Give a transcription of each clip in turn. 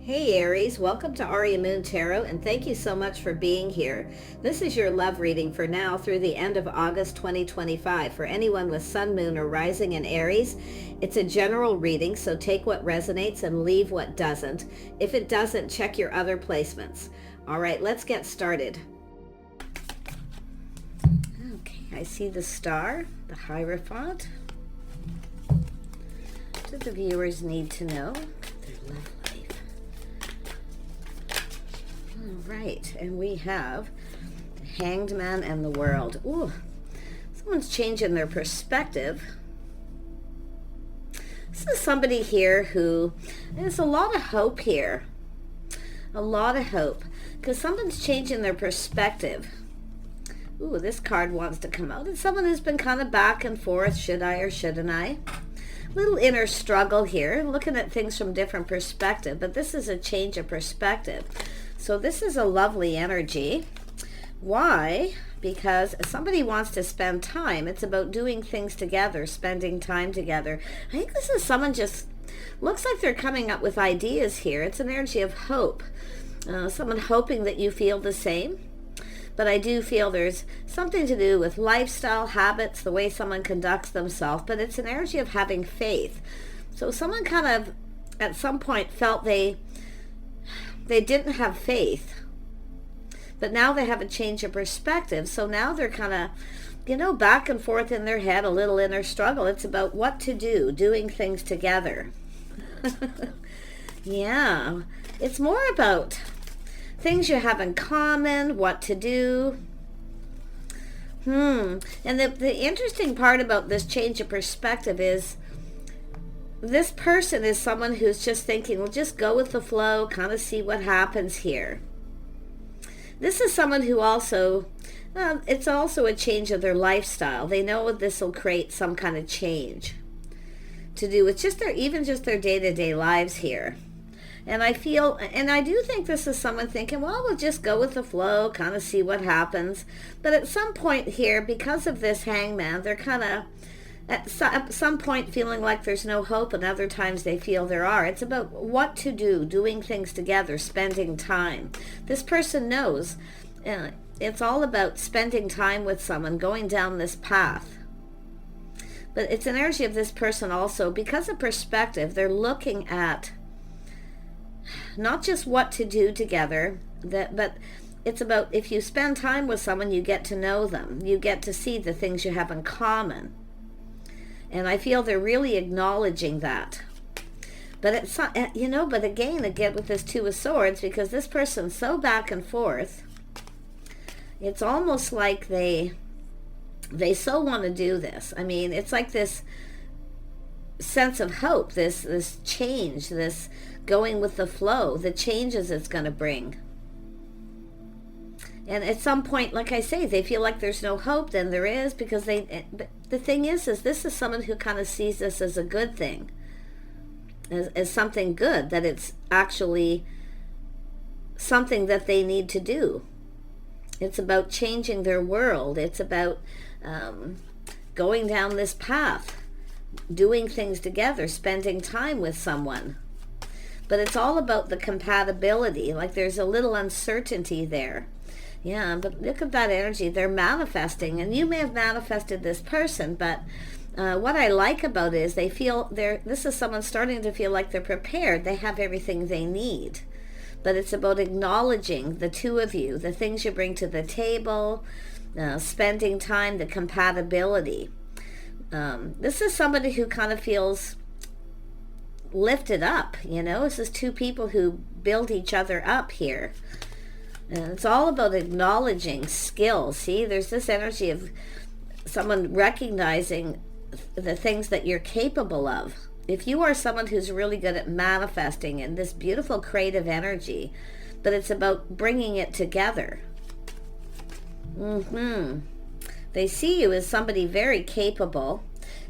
Hey Aries, welcome to Aria Moon Tarot, and thank you so much for being here. This is your love reading for now through the end of August 2025 for anyone with Sun, Moon, or Rising in Aries. It's a general reading, so take what resonates and leave what doesn't. If it doesn't, check your other placements. All right, let's get started. Okay, I see the star, the Hierophant. What do the viewers need to know? Their love life. Right, and we have the Hanged Man and the World. Ooh, someone's changing their perspective. This is somebody here who, there's a lot of hope here. A lot of hope, because someone's changing their perspective. Ooh, this card wants to come out. It's someone who's been kind of back and forth, should I or shouldn't I? Little inner struggle here, looking at things from different perspective, but this is a change of perspective. So this is a lovely energy. Why? Because somebody wants to spend time. It's about doing things together, spending time together. I think this is someone just, looks like they're coming up with ideas here. It's an energy of hope. Someone hoping that you feel the same. But I do feel there's something to do with lifestyle, habits, the way someone conducts themselves. But it's an energy of having faith. So someone kind of, at some point, felt they didn't have faith, but now they have a change of perspective. So now they're kind of, back and forth in their head, a little inner struggle. It's about what to do, doing things together. Yeah, it's more about things you have in common, what to do. And the interesting part about this change of perspective is this person is someone who's just thinking, well, just go with the flow, kind of see what happens here. This is someone who also, it's also a change of their lifestyle. They know this will create some kind of change to do with just their day-to-day lives here. And I do think this is someone thinking, well, we'll just go with the flow, kind of see what happens. But at some point here, because of this hangman, they're kind of, at some point feeling like there's no hope, and other times they feel there are. It's about what to do, doing things together, spending time. This person knows it's all about spending time with someone, going down this path. But it's an energy of this person also, because of perspective, they're looking at not just what to do together, but it's about if you spend time with someone, you get to know them. You get to see the things you have in common. And I feel they're really acknowledging that. But it's, but again with this Two of Swords, because this person's so back and forth, it's almost like they so want to do this. I mean, it's like this sense of hope, this change, this going with the flow, the changes it's going to bring. And at some point, like I say, they feel like there's no hope, then there is, because but the thing is this is someone who kind of sees this as a good thing, as something good, that it's actually something that they need to do. It's about changing their world. It's about going down this path, doing things together, spending time with someone. But it's all about the compatibility, like there's a little uncertainty there. Yeah, but look at that energy. They're manifesting, and you may have manifested this person, but what I like about it is they feel this is someone starting to feel like they're prepared. They have everything they need. But it's about acknowledging the two of you, the things you bring to the table, spending time, the compatibility. This is somebody who kind of feels lifted up, This is two people who build each other up here. And it's all about acknowledging skill. See, there's this energy of someone recognizing the things that you're capable of. If you are someone who's really good at manifesting in this beautiful creative energy, but it's about bringing it together. They see you as somebody very capable.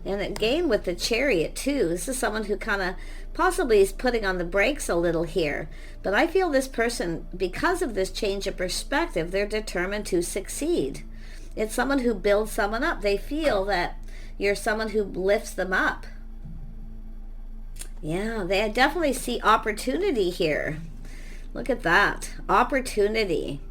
And again with the Chariot too, this is someone who kind of possibly is putting on the brakes a little here. But I feel this person, because of this change of perspective, they're determined to succeed. It's someone who builds someone up. They feel that you're someone who lifts them up. Yeah, they definitely see opportunity here. Look at that. Opportunity.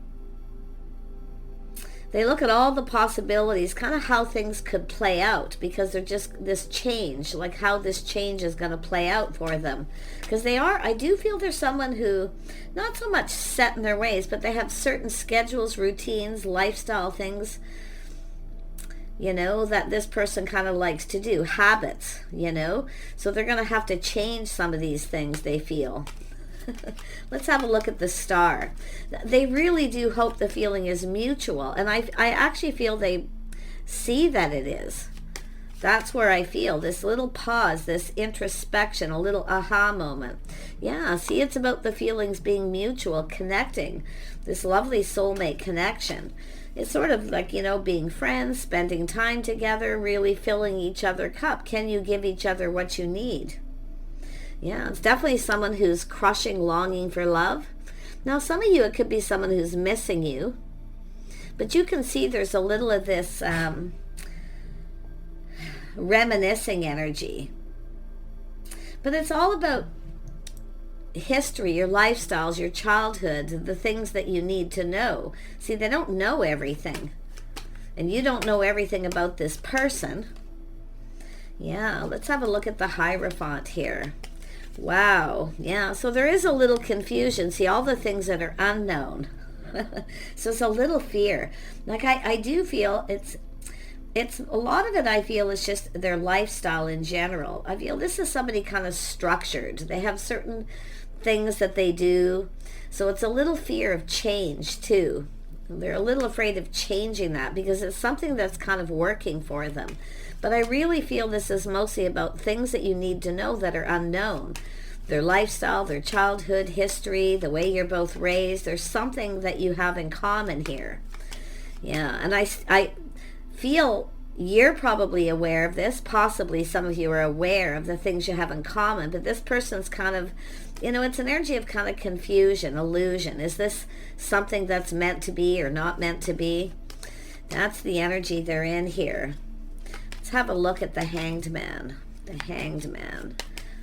They look at all the possibilities, kind of how things could play out, because they're just this change, like how this change is going to play out for them. Because I do feel there's someone who, not so much set in their ways, but they have certain schedules, routines, lifestyle things, that this person kind of likes to do, habits, So they're going to have to change some of these things, they feel. Let's have a look at the star. They really do hope the feeling is mutual, and I actually feel they see that it is. That's where I feel this little pause, this introspection, a little aha moment. Yeah, see, it's about the feelings being mutual, connecting, this lovely soulmate connection. It's sort of like, being friends, spending time together, really filling each other's cup. Can you give each other what you need? Yeah, it's definitely someone who's crushing longing for love. Now, some of you, it could be someone who's missing you. But you can see there's a little of this reminiscing energy. But it's all about history, your lifestyles, your childhood, the things that you need to know. See, they don't know everything. And you don't know everything about this person. Yeah, let's have a look at the Hierophant here. Wow. Yeah, so there is a little confusion. See, all the things that are unknown. So it's a little fear. Like I do feel it's a lot of it, I feel, is just their lifestyle in general. I feel this is somebody kind of structured. They have certain things that they do. So it's a little fear of change too. They're a little afraid of changing that because it's something that's kind of working for them. But I really feel this is mostly about things that you need to know that are unknown. Their lifestyle, their childhood history, the way you're both raised. There's something that you have in common here. Yeah, and I feel you're probably aware of this. Possibly some of you are aware of the things you have in common. But this person's kind of, it's an energy of kind of confusion, illusion. Is this something that's meant to be or not meant to be? That's the energy they're in here. Let's have a look at the Hanged Man. The Hanged Man.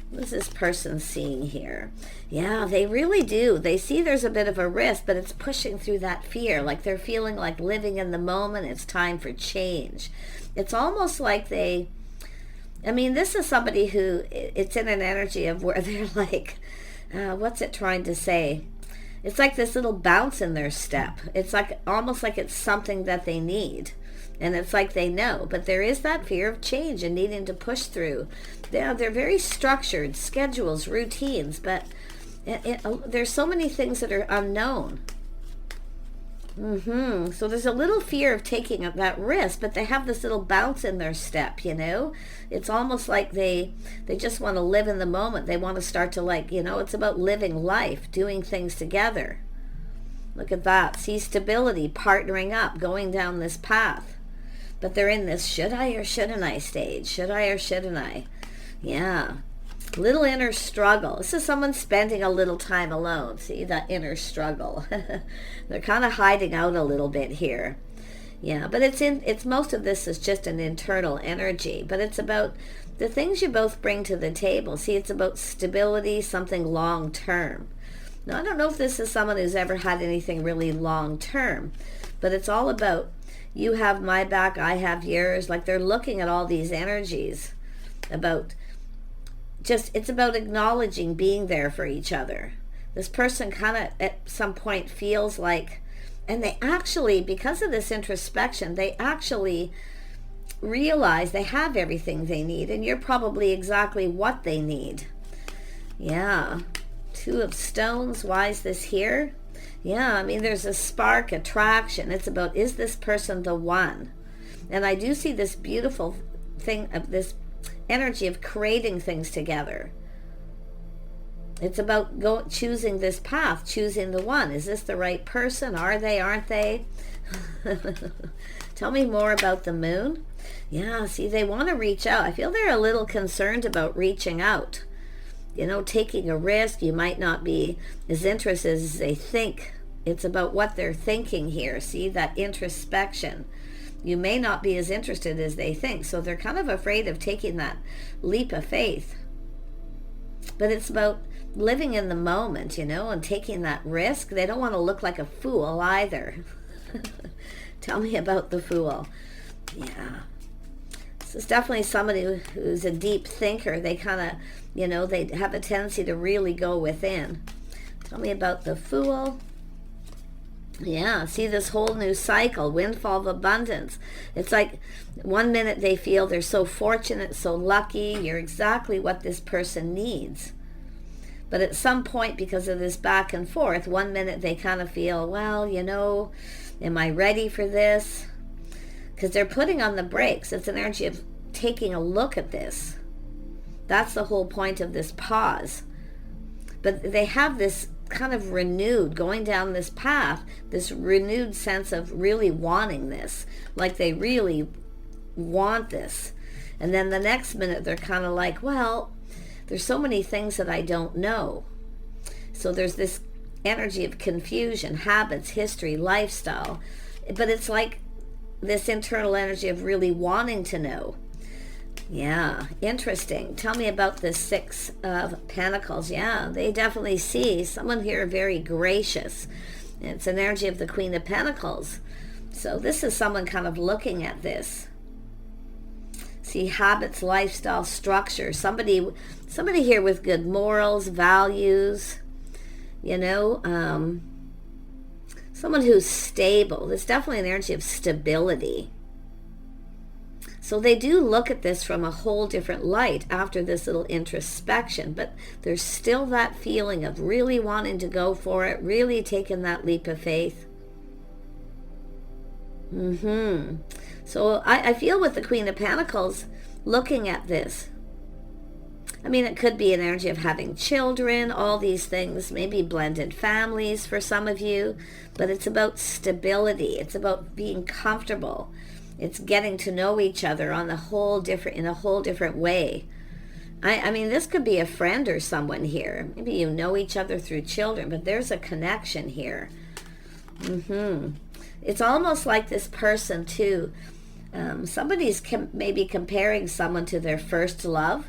What is this person seeing here? Yeah, they really do. They see there's a bit of a risk, but it's pushing through that fear. Like they're feeling like living in the moment. It's time for change. It's almost like this is somebody who, it's in an energy of where they're like, what's it trying to say? It's like this little bounce in their step. It's like almost like it's something that they need. And it's like they know, but there is that fear of change and needing to push through. They're very structured, schedules, routines, but there's so many things that are unknown. So there's a little fear of taking that risk, but they have this little bounce in their step, It's almost like they just want to live in the moment. They want to start to it's about living life, doing things together. Look at that. See, stability, partnering up, going down this path. But they're in this should I or shouldn't I stage. Should I or shouldn't I? Yeah. Little inner struggle. This is someone spending a little time alone. See, that inner struggle. They're kind of hiding out a little bit here. Yeah, but it's most of this is just an internal energy. But it's about the things you both bring to the table. See, it's about stability, something long term. Now, I don't know if this is someone who's ever had anything really long term, but it's all about you have my back, I have yours. Like they're looking at all these energies about it's about acknowledging being there for each other. This person kind of at some point feels like, and they actually, because of this introspection, they actually realize they have everything they need, and you're probably exactly what they need. Yeah. Two of Stones. Why is this here? Yeah, there's a spark, attraction. It's about, is this person the one? And I do see this beautiful thing of this energy of creating things together. It's about choosing this path, choosing the one. Is this the right person? Are they, aren't they? Tell me more about the Moon. Yeah, see, they want to reach out. I feel they're a little concerned about reaching out. Taking a risk. You might not be as interested as they think. It's about what they're thinking here. See, that introspection. You may not be as interested as they think. So they're kind of afraid of taking that leap of faith. But it's about living in the moment, you know, and taking that risk. They don't want to look like a fool either. Tell me about the Fool. Yeah. This is definitely somebody who's a deep thinker. They kind of, you know, they have a tendency to really go within. Tell me about the Fool. Yeah, see this whole new cycle, windfall of abundance. It's like 1 minute they feel they're so fortunate, so lucky, you're exactly what this person needs. But at some point, because of this back and forth, 1 minute they kind of feel, well, you know, am I ready for this? Because they're putting on the brakes. It's an energy of taking a look at this. That's the whole point of this pause. But they have this kind of renewed, going down this path, this renewed sense of really wanting this, like they really want this. And then the next minute they're kind of like, well, there's so many things that I don't know. So there's this energy of confusion, habits, history, lifestyle. But it's like this internal energy of really wanting to know. Yeah, interesting. Tell me about the Six of Pentacles. Yeah, they definitely see someone here very gracious. It's an energy of the Queen of Pentacles. So this is someone kind of looking at this. See, habits, lifestyle, structure. Somebody here with good morals, values, you know, someone who's stable. There's definitely an energy of stability. So they do look at this from a whole different light after this little introspection, but there's still that feeling of really wanting to go for it, really taking that leap of faith. So I feel with the Queen of Pentacles looking at this. I mean, it could be an energy of having children, all these things, maybe blended families for some of you, but it's about stability. It's about being comfortable. It's getting to know each other in a whole different way. I mean, this could be a friend or someone here. Maybe you know each other through children, but there's a connection here. It's almost like this person too. Somebody's maybe comparing someone to their first love.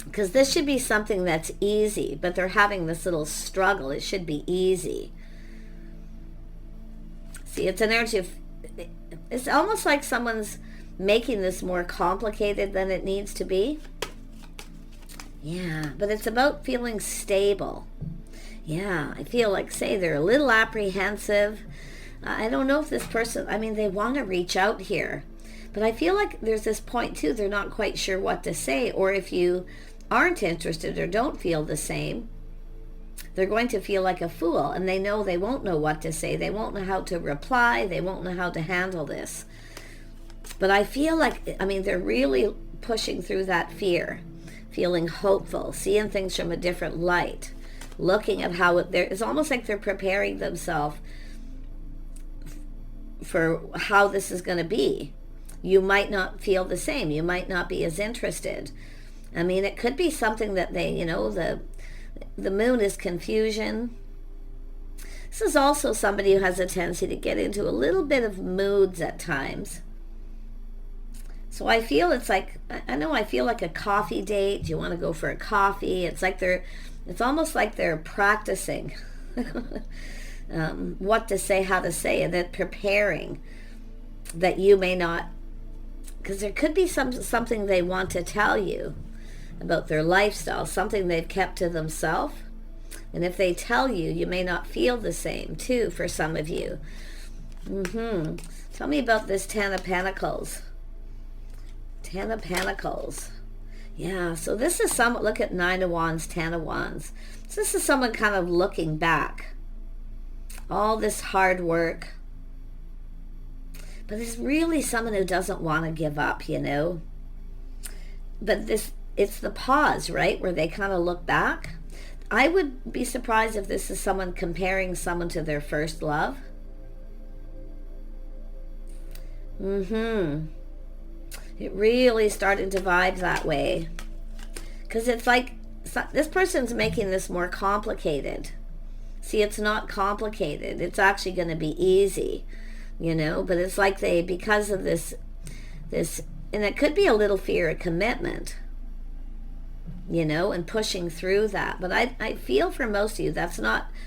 Because this should be something that's easy, but they're having this little struggle. It should be easy. See, it's an energy of... It's almost like someone's making this more complicated than it needs to be. Yeah, but it's about feeling stable. Yeah, I feel like, say, they're a little apprehensive. I don't know if this person, I mean, they want to reach out here. But I feel like there's this point, too, they're not quite sure what to say. Or if you aren't interested or don't feel the same, they're going to feel like a fool, and they know they won't know what to say. They won't know how to reply. They won't know how to handle this. But I feel like, I mean, they're really pushing through that fear, feeling hopeful, seeing things from a different light, looking at how it's almost like they're preparing themselves for how this is going to be. You might not feel the same. You might not be as interested. I mean, it could be something that they, you know, the moon is confusion. This is also somebody who has a tendency to get into a little bit of moods at times. So I feel it's like, I feel like a coffee date. You want to go for a coffee. It's like it's almost like they're practicing what to say, how to say, and then preparing that you may not, because there could be something they want to tell you about their lifestyle, something they've kept to themselves. And if they tell you, you may not feel the same, too, for some of you. Tell me about this Ten of Pentacles. Ten of Pentacles. Yeah, so this is someone, look at Nine of Wands, Ten of Wands. So this is someone kind of looking back. All this hard work. But it's really someone who doesn't want to give up, you know. But it's the pause, right, where they kind of look back. I would be surprised if this is someone comparing someone to their first love. It really started to vibe that way. Because it's like this person's making this more complicated. See, it's not complicated. It's actually going to be easy, you know. But it's like because of this, and it could be a little fear of commitment. you know, and pushing through that. But I feel for most of you,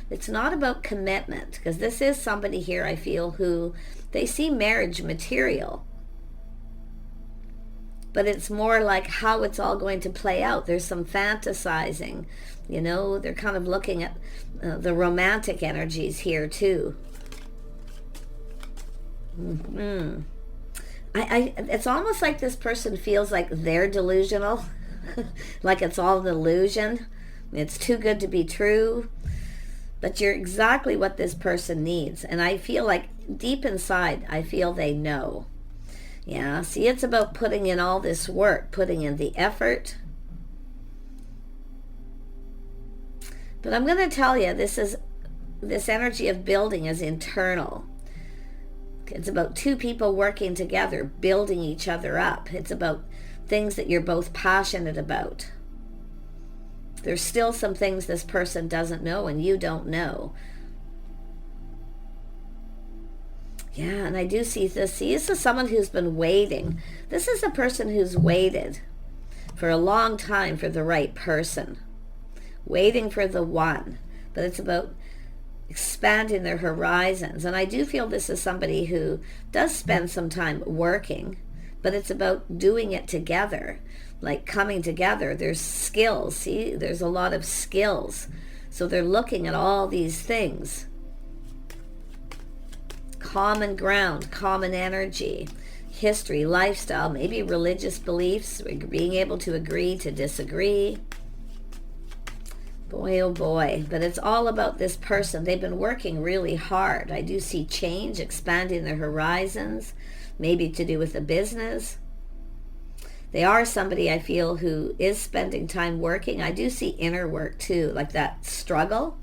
it's not about commitment, because this is somebody here, I feel, who they see marriage material. But it's more like how it's all going to play out. There's some fantasizing, you know, they're kind of looking at the romantic energies here too. It's almost like this person feels like they're delusional, like it's all an illusion. It's too good to be true. But you're exactly what this person needs. And I feel like deep inside, I feel they know. Yeah, see, it's about putting in all this work, putting in the effort. But I'm going to tell you, this energy of building is internal. It's about two people working together, building each other up. It's about things that you're both passionate about. There's still some things this person doesn't know and you don't know. Yeah, and I do see this. See, this is someone who's been waiting. This is a person who's waited for a long time for the right person. Waiting for the one. But it's about expanding their horizons. And I do feel this is somebody who does spend some time working, but it's about doing it together, like coming together. There's skills. See, there's a lot of skills. So they're looking at all these things. Common ground, common energy, history, lifestyle, maybe religious beliefs, being able to agree to disagree. Boy, oh boy. But it's all about this person. They've been working really hard. I do see change, expanding their horizons, maybe to do with a business. They are somebody, I feel, who is spending time working. I do see inner work too, like that struggle.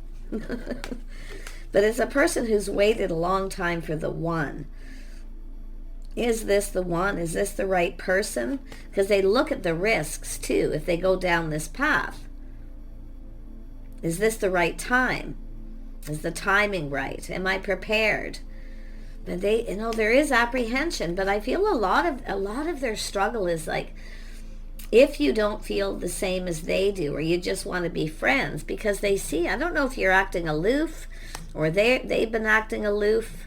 But it's a person who's waited a long time for the one. Is this the one? Is this the right person? Because they look at the risks too if they go down this path. Is this the right time? Is the timing right? Am I prepared? But they, you know, there is apprehension, but I feel a lot of their struggle is like, if you don't feel the same as they do, or you just want to be friends, because they see, I don't know if you're acting aloof, or they've been acting aloof,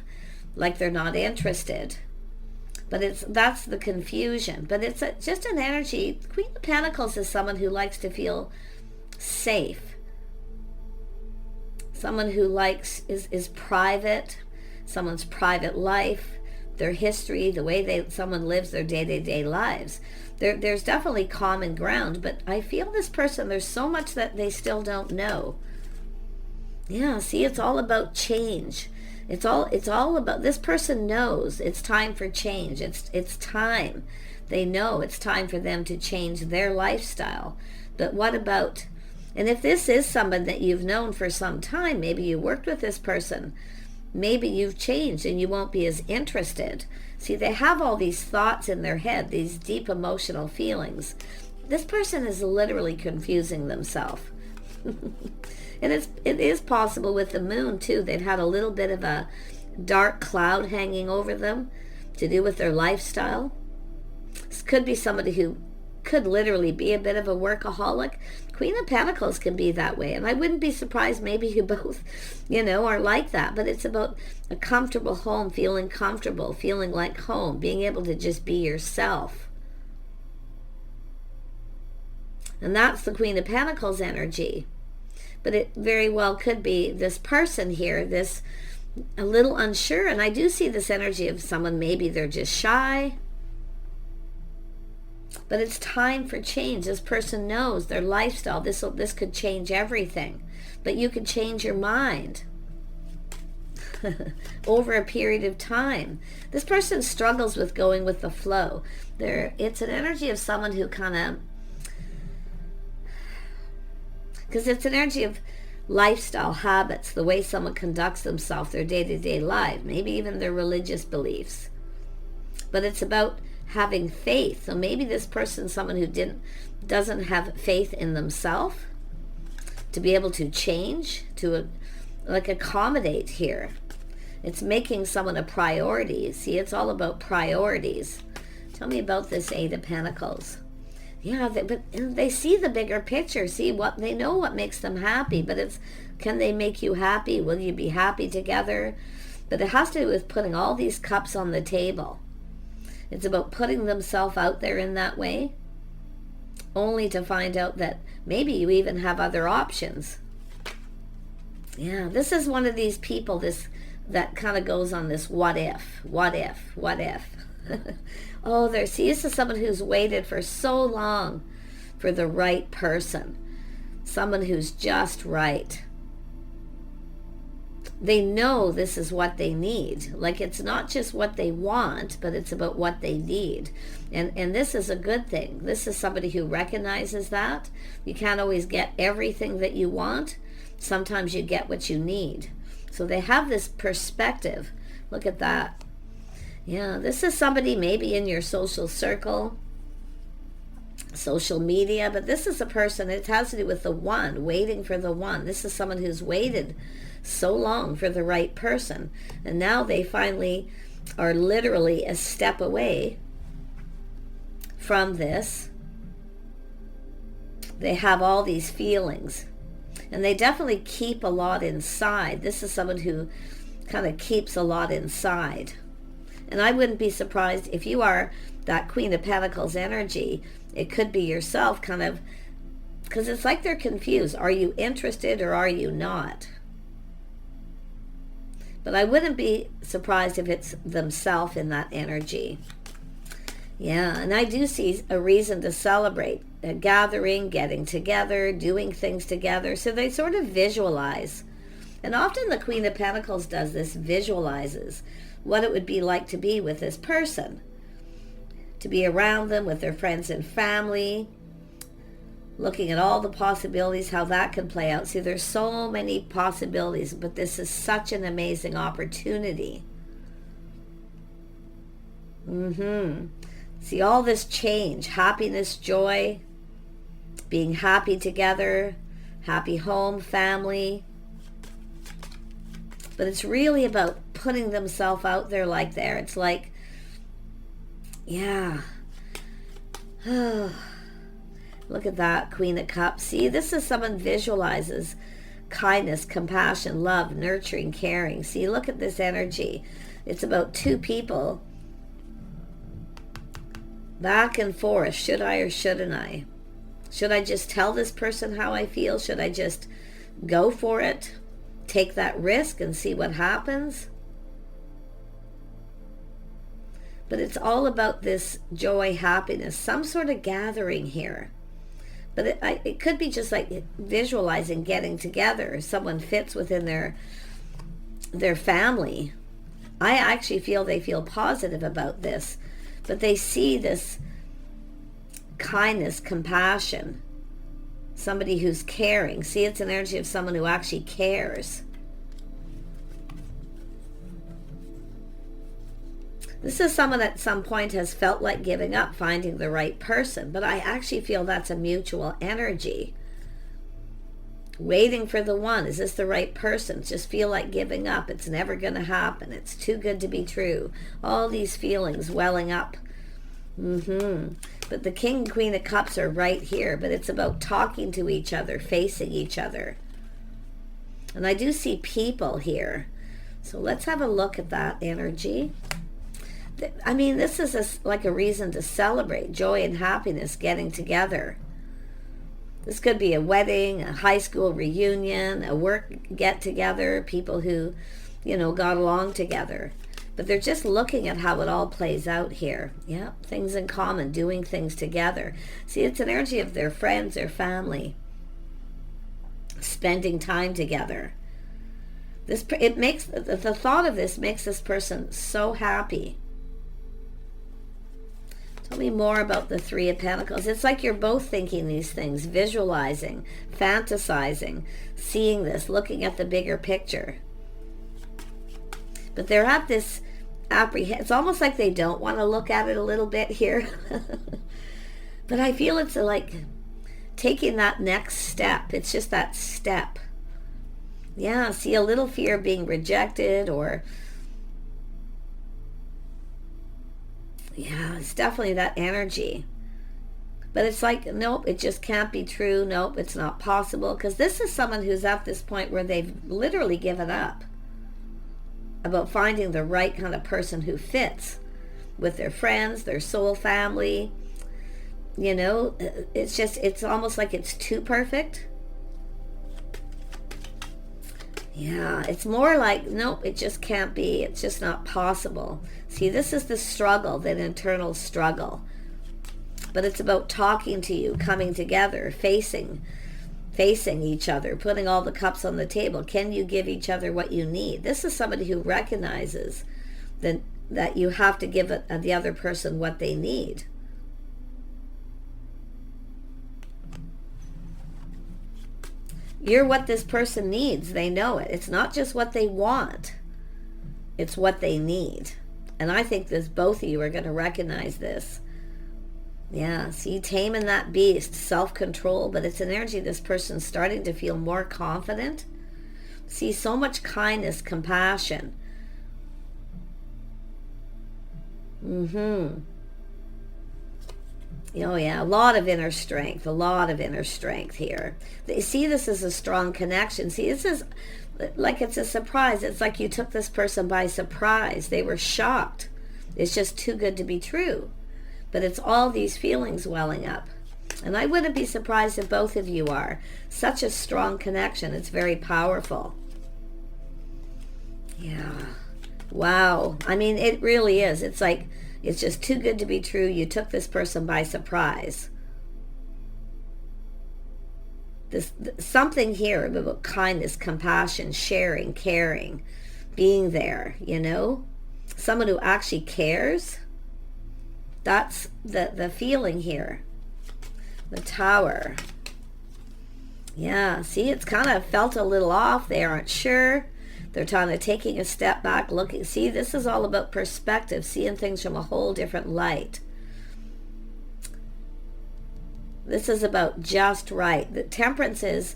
like they're not interested. But that's the confusion. But it's just an energy. Queen of Pentacles is someone who likes to feel safe. Someone who likes is private. Someone's private life, their history, the way someone lives their day-to-day lives. There's definitely common ground, but I feel this person, there's so much that they still don't know. Yeah, see, it's all about change. It's all about, this person knows it's time for change. It's time. They know it's time for them to change their lifestyle. But what about, and if this is someone that you've known for some time, maybe you worked with this person, maybe you've changed and you won't be as interested. See, they have all these thoughts in their head, these deep emotional feelings. This person is literally confusing themselves. And it is possible with the moon too. They've had a little bit of a dark cloud hanging over them to do with their lifestyle. This could be somebody who could literally be a bit of a workaholic. Queen of Pentacles can be that way, and I wouldn't be surprised maybe you both, are like that. But it's about a comfortable home, feeling comfortable, feeling like home, being able to just be yourself. And that's the Queen of Pentacles energy. But it very well could be this person here, this a little unsure. And I do see this energy of someone, maybe they're just shy. But it's time for change. This person knows their lifestyle. This could change everything. But you could change your mind over a period of time. This person struggles with going with the flow. It's an energy of someone who kind of, because it's an energy of lifestyle habits, the way someone conducts themselves, their day-to-day life, maybe even their religious beliefs. But it's about having faith. So maybe this person's someone who doesn't have faith in themselves to be able to change, to accommodate here. It's making someone a priority. See, it's all about priorities. Tell me about this Eight of Pentacles. Yeah, but they see the bigger picture. See what they know, what makes them happy. But it's, can they make you happy? Will you be happy together? But it has to do with putting all these cups on the table. It's about putting themselves out there in that way, only to find out that maybe you even have other options. Yeah, this is one of these people that kind of goes on this what if. Oh, this is someone who's waited for so long for the right person. Someone who's just right. They know this is what they need. Like, it's not just what they want, but it's about what they need. And this is a good thing. This is somebody who recognizes that. You can't always get everything that you want. Sometimes you get what you need. So they have this perspective. Look at that. Yeah, this is somebody maybe in your social circle, social media, but this is a person, it has to do with the one, waiting for the one. This is someone who's waited so long for the right person, and now they finally are literally a step away from this. They have all these feelings, and they definitely keep a lot inside. This is someone who kind of keeps a lot inside. And I wouldn't be surprised if you are that Queen of Pentacles energy. It could be yourself, kind of, because it's like they're confused. Are you interested or are you not? But I wouldn't be surprised if it's themselves in that energy. Yeah, and I do see a reason to celebrate. A gathering, getting together, doing things together. So they sort of visualize. And often the Queen of Pentacles does this, visualizes what it would be like to be with this person, to be around them with their friends and family, looking at all the possibilities, how that can play out. See, there's so many possibilities, but this is such an amazing opportunity. See, all this change, happiness, joy, being happy together, happy home, family. But it's really about putting themselves out there like there. It's like, yeah. Look at that, Queen of Cups. See, this is someone visualizes kindness, compassion, love, nurturing, caring. See, look at this energy. It's about two people back and forth. Should I or shouldn't I? Should I just tell this person how I feel? Should I just go for it? Take that risk and see what happens? But it's all about this joy, happiness, some sort of gathering here. But it could be just like visualizing getting together. Someone fits within their family. I actually feel they feel positive about this. But they see this kindness, compassion, somebody who's caring. See, it's an energy of someone who actually cares. This is someone at some point has felt like giving up, finding the right person. But I actually feel that's a mutual energy. Waiting for the one. Is this the right person? Just feel like giving up. It's never going to happen. It's too good to be true. All these feelings welling up. But the King and Queen of Cups are right here. But it's about talking to each other, facing each other. And I do see people here. So let's have a look at that energy. I mean, this is like a reason to celebrate joy and happiness, getting together. This could be a wedding, a high school reunion, a work get-together, people who, got along together. But they're just looking at how it all plays out here. Yeah, things in common, doing things together. See, it's an energy of their friends, their family, spending time together. It makes the thought of this makes this person so happy. Tell me more about the Three of Pentacles. It's like you're both thinking these things, visualizing, fantasizing, seeing this, looking at the bigger picture. But they're at this it's almost like they don't want to look at it a little bit here. But I feel it's like taking that next step. It's just that step. Yeah, see, a little fear of being rejected, or yeah, it's definitely that energy. But it's like, nope, it just can't be true. Nope, it's not possible. Because this is someone who's at this point where they've literally given up about finding the right kind of person who fits with their friends, their soul family. You know, it's almost like it's too perfect. Yeah, it's more like, nope, it just can't be. It's just not possible. See, this is the struggle, that internal struggle. But it's about talking to you, coming together, facing each other, putting all the cups on the table. Can you give each other what you need? This is somebody who recognizes that you have to give the other person what they need. You're what this person needs. They know it. It's not just what they want. It's what they need. And I think both of you are going to recognize this. Yeah, see, taming that beast, self-control, but it's an energy this person's starting to feel more confident. See, so much kindness, compassion. Oh yeah, a lot of inner strength here. They see this as a strong connection. See, this is like it's a surprise. It's like you took this person by surprise. They were shocked. It's just too good to be true. But it's all these feelings welling up. And I wouldn't be surprised if both of you are. Such a strong connection. It's very powerful. Yeah. Wow. I mean, it really is. It's like, it's just too good to be true. You took this person by surprise. Something here about kindness, compassion, sharing, caring, being there, you know? Someone who actually cares. That's the feeling here. The Tower. Yeah, see, it's kind of felt a little off. They aren't sure. They're kind of taking a step back, looking. See, this is all about perspective, seeing things from a whole different light. This is about just right. The Temperance is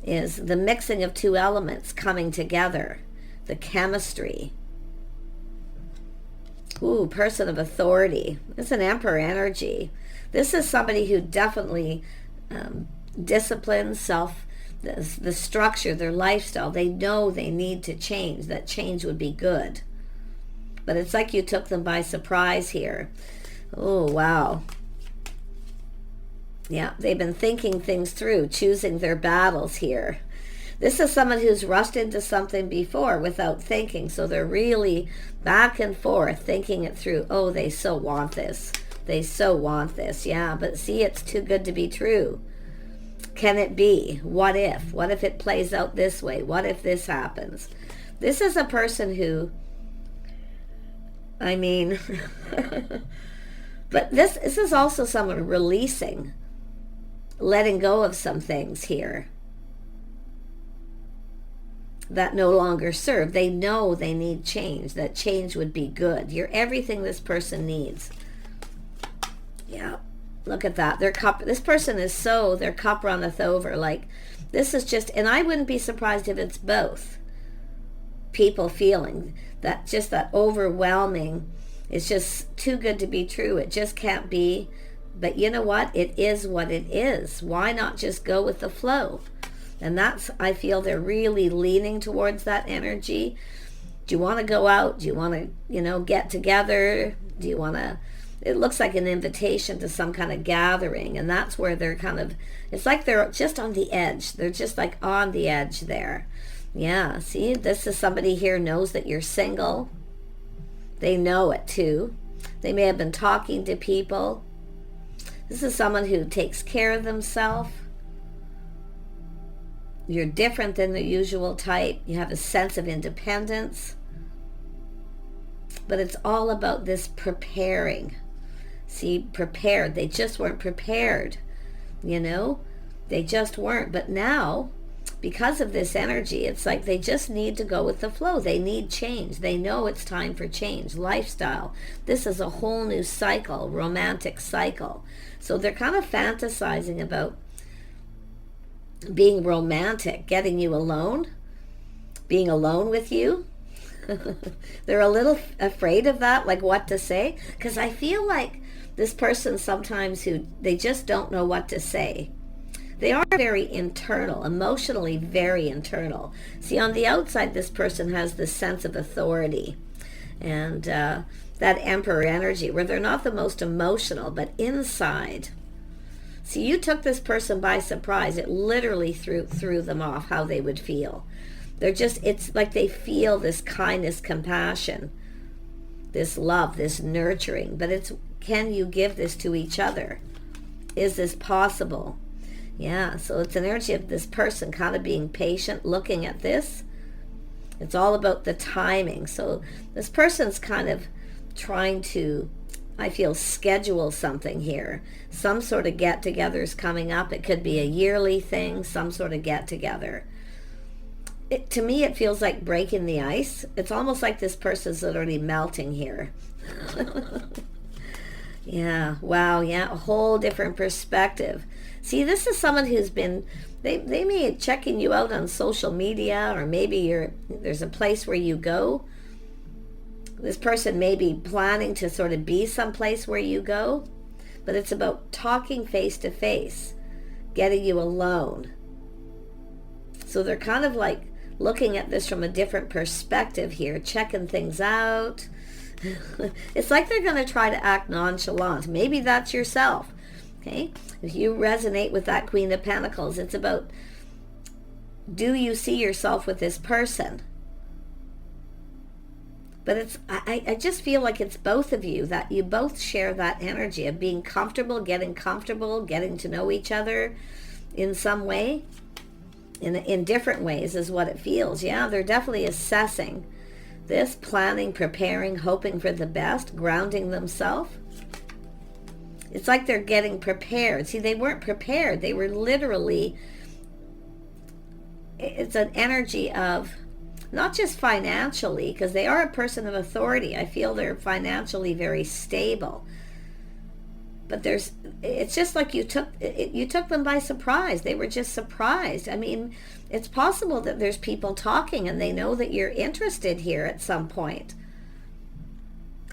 the mixing of two elements coming together. The chemistry. Ooh, person of authority. It's an Emperor energy. This is somebody who definitely disciplines the structure, their lifestyle. They know they need to change. That change would be good. But it's like you took them by surprise here. Oh, wow. Yeah, they've been thinking things through, choosing their battles here. This is someone who's rushed into something before without thinking. So they're really back and forth, thinking it through. Oh, they so want this. They so want this. Yeah, but see, it's too good to be true. Can it be? What if? What if it plays out this way? What if this happens? This is a person who, I mean, but this is also someone releasing, letting go of some things here that no longer serve. They know they need change, that change would be good. You're everything this person needs. Yeah. Look at that. This person is their cup runneth over. Like, this is just, and I wouldn't be surprised if it's both people feeling that, just that overwhelming, it's just too good to be true. It just can't be. But you know what? It is what it is. Why not just go with the flow? And that's, I feel they're really leaning towards that energy. Do you want to go out? Do you want to, get together? Do you want to, it looks like an invitation to some kind of gathering, and that's where they're kind of, it's like they're just on the edge. They're just like on the edge there. Yeah, see, this is somebody here knows that you're single. They know it too. They may have been talking to people. This is someone who takes care of themselves. You're different than the usual type. You have a sense of independence. But it's all about this preparing. See, prepared. They just weren't prepared. They just weren't. But now, because of this energy, it's like they just need to go with the flow. They need change. They know it's time for change. Lifestyle. This is a whole new cycle, romantic cycle. So they're kind of fantasizing about being romantic, getting you alone, being alone with you. They're a little afraid of that, like what to say, because I feel like this person sometimes they just don't know what to say. They are very internal, emotionally very internal. See, on the outside, this person has this sense of authority and that emperor energy where they're not the most emotional, but inside. See, you took this person by surprise. It literally threw them off how they would feel. It's like they feel this kindness, compassion, this love, this nurturing, but can you give this to each other? Is this possible? Yeah, so it's an energy of this person kind of being patient, looking at this. It's all about the timing. So this person's kind of trying to, I feel, schedule something here. Some sort of get-together is coming up. It could be a yearly thing, some sort of get-together. To me, it feels like breaking the ice. It's almost like this person's literally melting here. Yeah, wow, yeah, a whole different perspective. See, this is someone who's been, they may be checking you out on social media, or maybe there's a place where you go. This person may be planning to sort of be someplace where you go, but it's about talking face to face, getting you alone. So they're kind of like looking at this from a different perspective here, checking things out. It's like they're going to try to act nonchalant. Maybe that's yourself. Okay? If you resonate with that Queen of Pentacles, it's about, do you see yourself with this person? But I just feel like it's both of you, that you both share that energy of being comfortable, getting to know each other in some way, in different ways is what it feels. Yeah, they're definitely assessing this, planning, preparing, hoping for the best, grounding themselves. It's like they're getting prepared. See, they weren't prepared. They were literally, it's an energy of, not just financially, because they are a person of authority. I feel they're financially very stable. But it's just like you took them by surprise. They were just surprised. I mean, it's possible that there's people talking and they know that you're interested here at some point.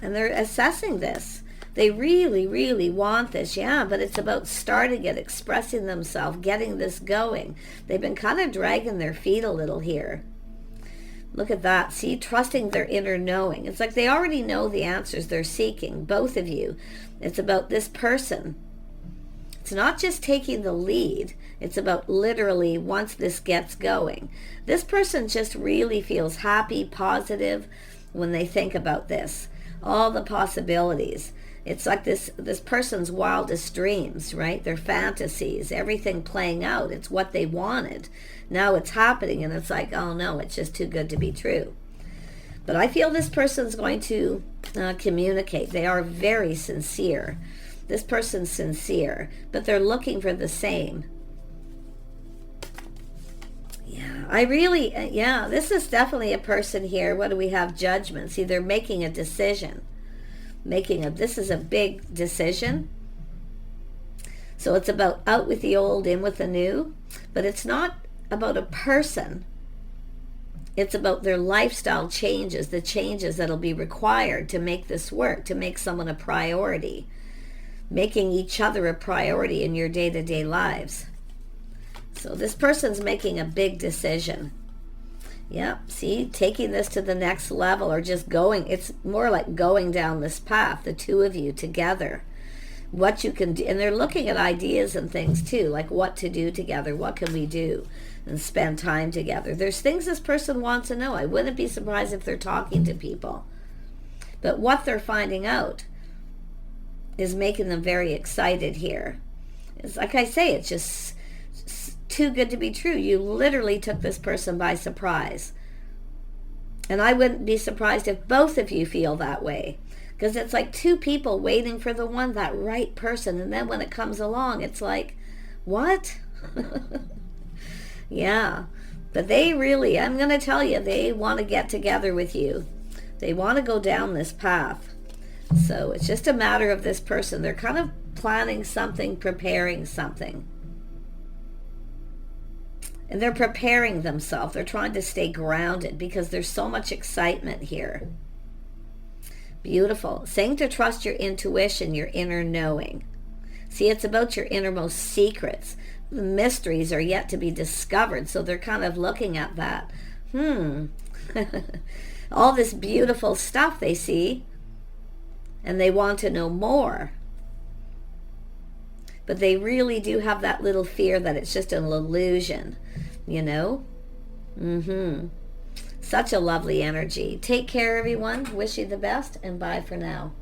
And they're assessing this. They really, really want this, yeah, but it's about starting it, expressing themselves, getting this going. They've been kind of dragging their feet a little here. Look at that. See, trusting their inner knowing. It's like they already know the answers they're seeking, both of you. It's about this person. It's not just taking the lead. It's about literally, once this gets going. This person just really feels happy, positive when they think about this. All the possibilities. It's like this person's wildest dreams, right? Their fantasies, everything playing out. It's what they wanted. Now it's happening, and it's like, oh no, it's just too good to be true. But I feel this person's going to communicate. They are very sincere. This person's sincere, but they're looking for the same. Yeah, this is definitely a person here. What do we have? Judgment. See, they're making a decision. This is a big decision. So it's about out with the old, in with the new. But it's not about a person. It's about their lifestyle changes, the changes that'll be required to make this work, to make someone a priority, making each other a priority in your day-to-day lives. So this person's making a big decision. Yeah, see, taking this to the next level, or just going. It's more like going down this path, the two of you together. What you can do, and they're looking at ideas and things too, like what to do together, what can we do, and spend time together. There's things this person wants to know. I wouldn't be surprised if they're talking to people. But what they're finding out is making them very excited here. It's like I say, it's just too good to be true. You literally took this person by surprise. And I wouldn't be surprised if both of you feel that way. Because it's like two people waiting for that right person. And then when it comes along, it's like, what? Yeah. But they really, I'm going to tell you, they want to get together with you. They want to go down this path. So it's just a matter of this person. They're kind of planning something, preparing something. And they're preparing themselves. They're trying to stay grounded because there's so much excitement here. Beautiful. Saying to trust your intuition, your inner knowing. See, it's about your innermost secrets. The mysteries are yet to be discovered, so they're kind of looking at that. All this beautiful stuff they see, and they want to know more. But they really do have that little fear that it's just an illusion, you know? Such a lovely energy. Take care, everyone. Wish you the best, and bye for now.